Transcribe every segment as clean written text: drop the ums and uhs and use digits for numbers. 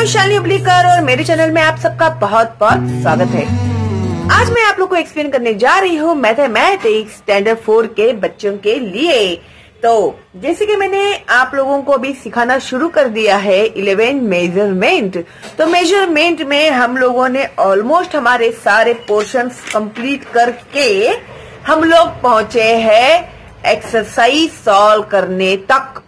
वैशाली उबलीकर और मेरे चैनल में आप सबका बहुत बहुत स्वागत है। आज मैं आप लोग को एक्सप्लेन करने जा रही हूँ मैथमेटिक्स स्टैंडर्ड 4 के बच्चों के लिए। तो जैसे कि मैंने आप लोगों को अभी सिखाना शुरू कर दिया है 11 मेजरमेंट। तो मेजरमेंट में हम लोगों ने ऑलमोस्ट हमारे सारे पोर्शंस कंप्लीट करके हम लोग पहुंचे हैं एक्सरसाइज सॉल्व करने तक,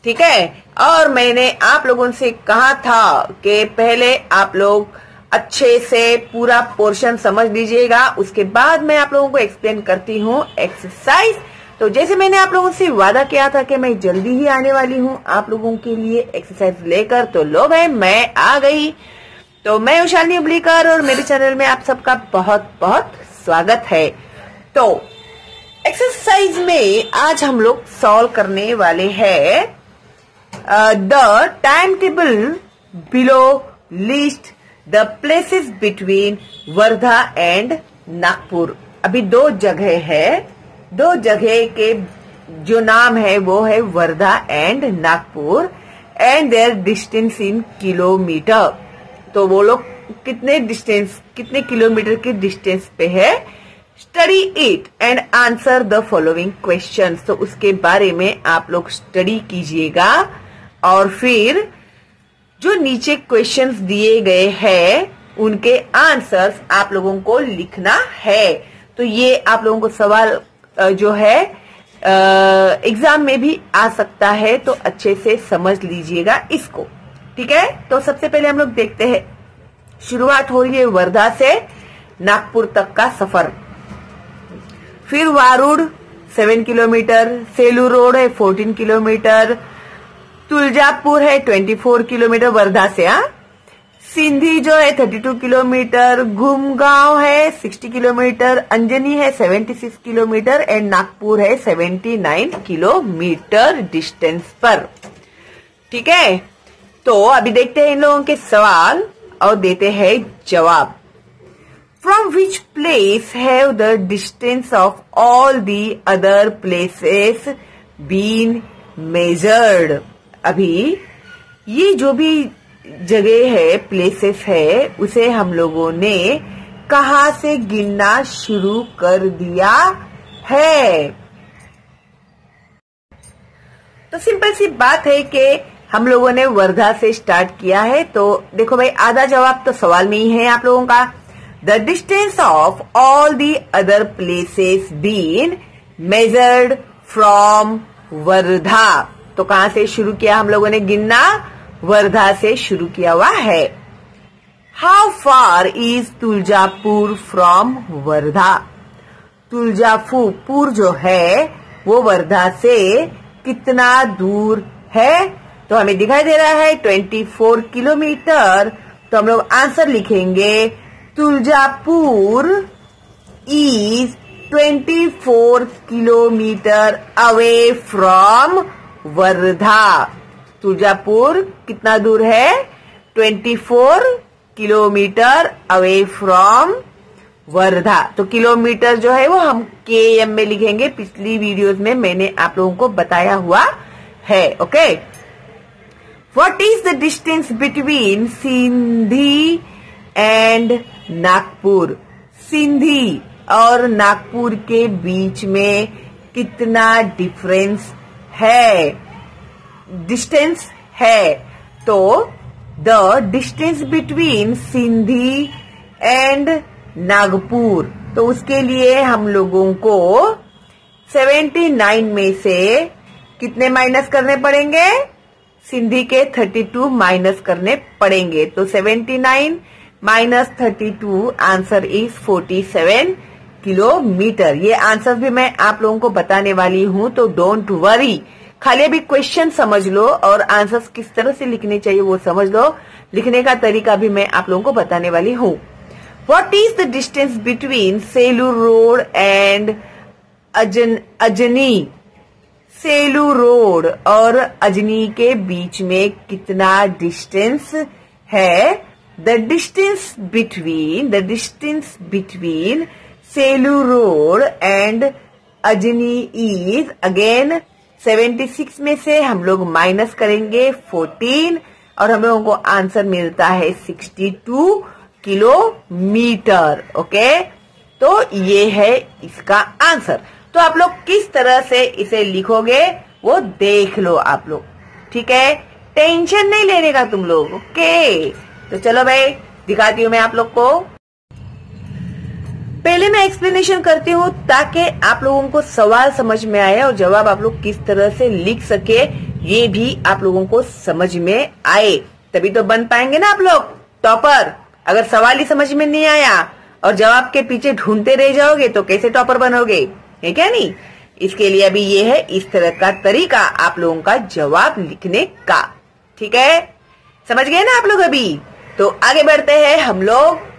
ठीक है। और मैंने आप लोगों से कहा था कि पहले आप लोग अच्छे से पूरा पोर्शन समझ लीजिएगा, उसके बाद मैं आप लोगों को एक्सप्लेन करती हूँ एक्सरसाइज। तो जैसे मैंने आप लोगों से वादा किया था कि मैं जल्दी ही आने वाली हूँ आप लोगों के लिए एक्सरसाइज लेकर, तो लो भाई मैं आ गई। तो मैं वैशाली उबलीकर और मेरे चैनल में आप सबका बहुत बहुत स्वागत है। तो एक्सरसाइज में आज हम लोग सॉल्व करने वाले हैं the time table below list the places between Wardha and Nagpur. अभी दो जगह है, दो जगह के जो नाम है वो है Wardha and Nagpur and their distance in kilometre. तो वो लोग कितने किलोमीटर के डिस्टेंस पे है। Study it and answer the following questions. तो उसके बारे में आप लोग स्टडी कीजिएगा और फिर जो नीचे क्वेश्चंस दिए गए हैं उनके आंसर्स आप लोगों को लिखना है। तो ये आप लोगों को सवाल जो है एग्जाम में भी आ सकता है, तो अच्छे से समझ लीजिएगा इसको, ठीक है। तो सबसे पहले हम लोग देखते हैं, शुरुआत हो रही है वर्धा से नागपुर तक का सफर। फिर वारुड़ 7 किलोमीटर, सेलू रोड है 14 किलोमीटर, तुलजापुर है 24 किलोमीटर वर्धा से, सिंधी जो है 32 किलोमीटर, घुमगांव है 60 किलोमीटर, अंजनी है 76 किलोमीटर एंड नागपुर है 79 किलोमीटर डिस्टेंस पर, ठीक है। तो अभी देखते हैं इन लोगों के सवाल और देते हैं जवाब। From which place have the distance of all the other places been measured? अभी ये जो भी जगह है, प्लेसेस है, उसे हम लोगों ने कहाँ से गिनना शुरू कर दिया है। तो सिंपल सी बात है कि हम लोगों ने वर्धा से स्टार्ट किया है। तो देखो भाई, आधा जवाब तो सवाल में ही है आप लोगों का। The distance of all the other places been measured from Wardha. तो कहाँ से शुरू किया हम लोगों ने गिनना? वर्धा से शुरू किया हुआ है। How far is Tuljapur from Wardha? Tuljapur जो है वो वर्धा से कितना दूर है? तो हमें दिखाई दे रहा है 24 किलोमीटर। तो हम लोग आंसर लिखेंगे Tuljapur is 24 kilometre away from Wardha. Tuljapur कितना दूर है? 24 किलोमीटर अवे फ्रॉम वर्धा। तो किलोमीटर जो है वो हम km में लिखेंगे, पिछली वीडियोस में मैंने आप लोगों को बताया हुआ है, okay. What is the distance between Sindhi and Nagpur? Sindhi और नागपुर के बीच में कितना डिफरेंस है, डिस्टेंस है? तो the distance between Sindhi and Nagpur, तो उसके लिए हम लोगों को 79 में से कितने माइनस करने पड़ेंगे? सिंधी के 32 माइनस करने पड़ेंगे। तो 79 माइनस 32 आंसर इज 47 किलोमीटर। ये आंसर भी मैं आप लोगों को बताने वाली हूँ, तो डोंट वरी, खाली अभी क्वेश्चन समझ लो और आंसर्स किस तरह से लिखने चाहिए वो समझ लो। लिखने का तरीका भी मैं आप लोगों को बताने वाली हूँ। What is the distance between Selu road and Ajni? Selu road और अजनी के बीच में कितना डिस्टेंस है? The distance between Selu Road and Ajni is again 76 में से हम लोग माइनस करेंगे 14 और हम लोगों को आंसर मिलता है 62 किलोमीटर। ओके, तो ये है इसका आंसर। तो आप लोग किस तरह से इसे लिखोगे वो देख लो आप लोग, ठीक है। टेंशन नहीं लेने का तुम लोग। ओके, तो चलो भाई दिखाती हूँ मैं आप लोग को। पहले मैं एक्सप्लेनेशन करती हूँ ताकि आप लोगों को सवाल समझ में आए और जवाब आप लोग किस तरह से लिख सके ये भी आप लोगों को समझ में आए, तभी तो बन पाएंगे ना आप लोग टॉपर। अगर सवाल ही समझ में नहीं आया और जवाब के पीछे ढूंढते रह जाओगे तो कैसे टॉपर बनोगे, है क्या नहीं। इसके लिए अभी ये है इस तरह का तरीका आप लोगों का जवाब लिखने का, ठीक है। समझ गए ना आप लोग अभी। तो आगे बढ़ते हैं हम लोग।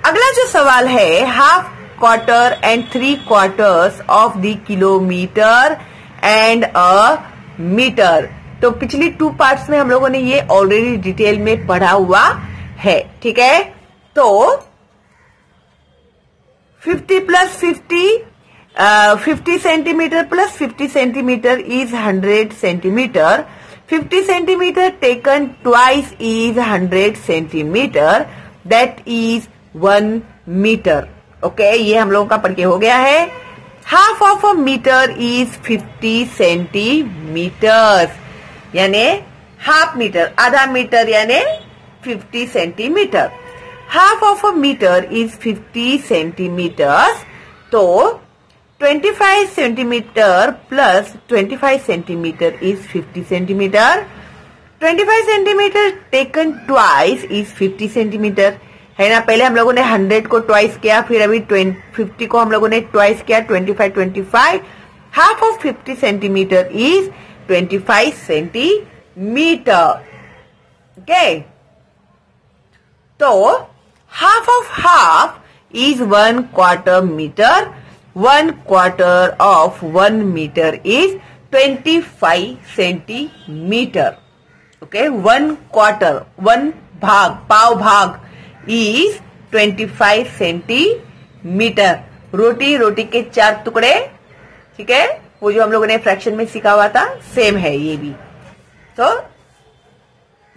अगला जो सवाल है, half quarter and 3 quarters of the kilometre and a metre. तो पिछली 2 पार्ट्स में हम लोगों ने ये ऑलरेडी डिटेल में पढ़ा हुआ है, ठीक है। तो 50 plus 50 centimetre plus 50 centimetre is 100 centimetre. 50 centimetre taken twice is 100 centimetre, that is 1 metre. Okay, ये हम लोगों का पढ़ के हो गया है। Half of a metre is 50 centimetre, यानी हाफ मीटर, आधा मीटर यानी 50 centimetre. Half of a metre is 50 centimetre. तो 25 centimetre plus 25 centimetre is 50 centimetre. 25 centimetre taken twice is 50 centimetre, है ना। पहले हम लोगों ने 100 को ट्वाइस किया, फिर अभी 50 को हम लोगों ने ट्वाइस किया, 25। Half of 50 centimetre is 25 centimetre. Okay, तो half of half is 1 quarter metre. 1 quarter of 1 metre is 25 centimetre. Okay, 1 quarter, 1 भाग, पाव भाग इज 25 सेंटीमीटर। रोटी के 4 टुकड़े, ठीक है, वो जो हम लोगों ने फ्रैक्शन में सीखा हुआ था सेम है ये भी। तो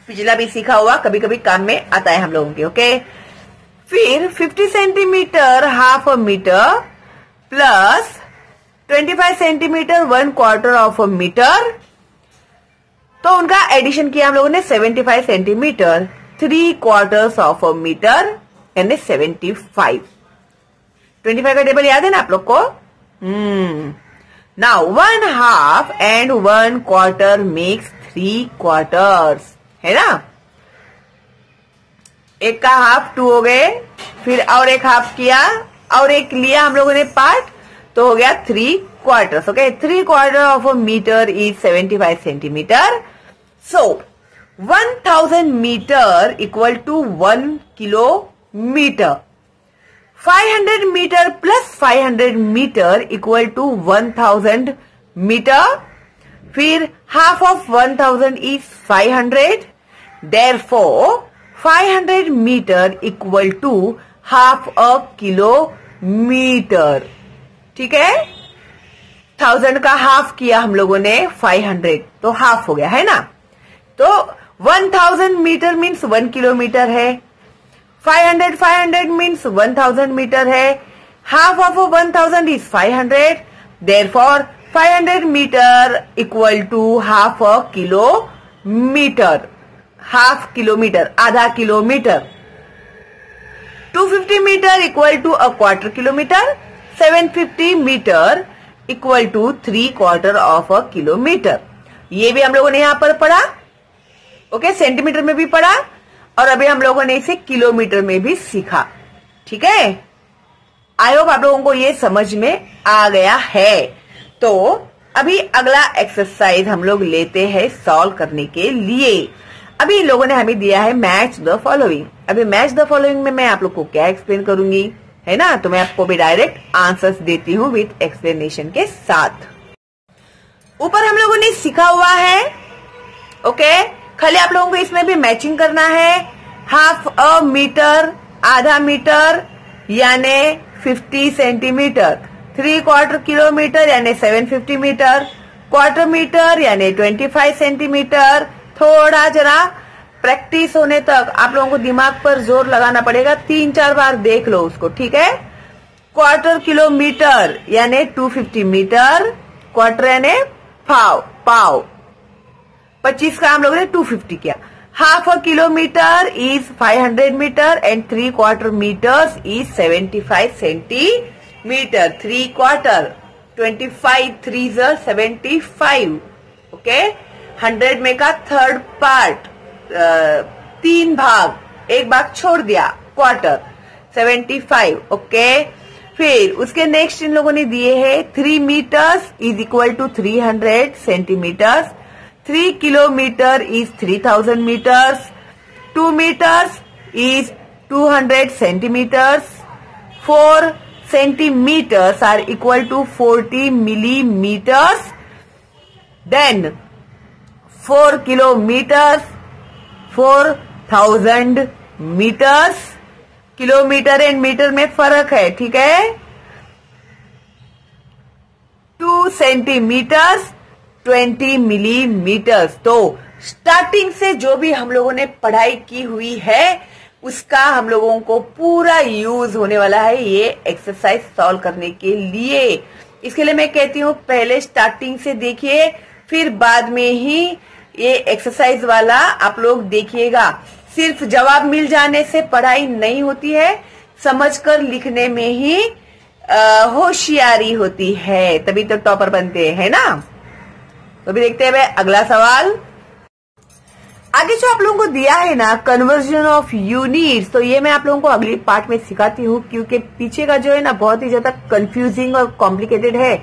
पिछला भी सीखा हुआ कभी कभी काम में आता है हम लोगों के। ओके, फिर 50 centimetre half a metre plus 25 centimetre 1 quarter of a metre. तो उनका एडिशन किया हम लोगों ने 75 centimetre 3 quarters of a metre यानी 75। 25 का टेबल याद है ना आप लोग को। Now 1 half and 1 quarter makes 3 quarters, है ना। एक का हाफ 2 हो गए, फिर और एक हाफ किया और एक लिया हम लोगों ने पार्ट, तो हो गया 3 quarters. Okay, 3 quarter of a metre is 75 centimetre. So 1000 metre equal to 1 kilometre. 500 metre plus 500 metre equal to 1000 metre. फिर half of 1000 is 500, therefore 500 metre equal to half a kilometre, ठीक है। 1000 का हाफ किया हम लोगों ने 500, तो हाफ हो गया, है ना। तो 1000 मीटर मीन्स 1 किलोमीटर है। 500 मीन्स 1000 मीटर है। Half of 1000 is 500, therefore 500 metre equal to half a kilometre. Half kilometre, आधा kilometre. 250 metre equal to a quarter kilometre. 750 metre equal to 3 quarter of a kilometre. ये भी हम लोगों ने यहां पर पढ़ा। ओके, सेंटीमीटर में भी पढ़ा और अभी हम लोगों ने इसे किलोमीटर में भी सीखा, ठीक है। आई होप आप लोगों को ये समझ में आ गया है। तो अभी अगला एक्सरसाइज हम लोग लेते हैं सॉल्व करने के लिए। अभी इन लोगों ने हमें दिया है मैच द फॉलोइंग। अभी मैच द फॉलोइंग में मैं आप लोग को क्या एक्सप्लेन करूंगी, है ना। तो मैं आपको भी डायरेक्ट आंसर्स देती हूँ विथ एक्सप्लेनेशन के साथ। ऊपर हम लोगों ने सीखा हुआ है, ओके। खाली आप लोगों को इसमें भी मैचिंग करना है। हाफ अ मीटर, आधा मीटर यानी 50 सेंटीमीटर। 3 क्वार्टर किलोमीटर यानी 750 मीटर। क्वार्टर मीटर यानी 25 सेंटीमीटर। थोड़ा जरा प्रैक्टिस होने तक आप लोगों को दिमाग पर जोर लगाना पड़ेगा, 3-4 बार देख लो उसको, ठीक है। क्वार्टर किलोमीटर यानी 250 मीटर, क्वार्टर यानी पाव 25 का हम लोगों ने 250 किया। Half a kilometre is 500 metre and 3/4 metres is 75 centimetre. 3/4 25 3 75, okay. 100 में का थर्ड पार्ट, 3 भाग, 1 भाग छोड़ दिया, क्वार्टर 75, ओके। फिर उसके नेक्स्ट इन लोगों ने दिए हैं 3 metres is equal to 300 centimetres, 3 kilometre is 3000 metres, 2 metres is 200 centimetres, 4 centimeters are equal to 40 millimeters, then 4 kilometers 4000 meters, kilometre and metre में फर्क है, ठीक है। 2 सेंटीमीटर्स 20 मिलीमीटर्स। तो स्टार्टिंग से जो भी हम लोगों ने पढ़ाई की हुई है उसका हम लोगों को पूरा यूज होने वाला है ये एक्सरसाइज सॉल्व करने के लिए। इसके लिए मैं कहती हूँ पहले स्टार्टिंग से देखिए, फिर बाद में ही ये एक्सरसाइज वाला आप लोग देखिएगा। सिर्फ जवाब मिल जाने से पढ़ाई नहीं होती है, समझकर लिखने में ही होशियारी होती है, तभी तो टॉपर बनते हैं ना। तो भी देखते हैं अगला सवाल। आगे जो आप लोगों को दिया है ना कन्वर्जन ऑफ यूनिट्स, तो ये मैं आप लोगों को अगली पार्ट में सिखाती हूँ, क्योंकि पीछे का जो है ना बहुत ही ज्यादा कंफ्यूजिंग और कॉम्प्लिकेटेड है,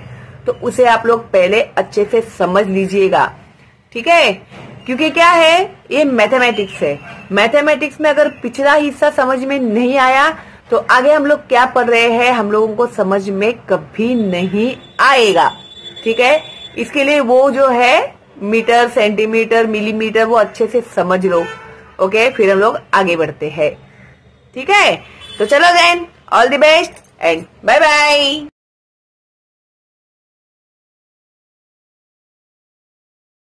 तो उसे आप लोग पहले अच्छे से समझ लीजिएगा, ठीक है। क्योंकि क्या है, ये मैथमेटिक्स है। मैथमेटिक्स में अगर पिछला हिस्सा समझ में नहीं आया तो आगे हम लोग क्या पढ़ रहे हैं हम लोगों को समझ में कभी नहीं आएगा, ठीक है। इसके लिए वो जो है मीटर, सेंटीमीटर, मिलीमीटर वो अच्छे से समझ लो, ओके। फिर हम लोग आगे बढ़ते हैं, ठीक है। तो चलो then, all the best and bye bye.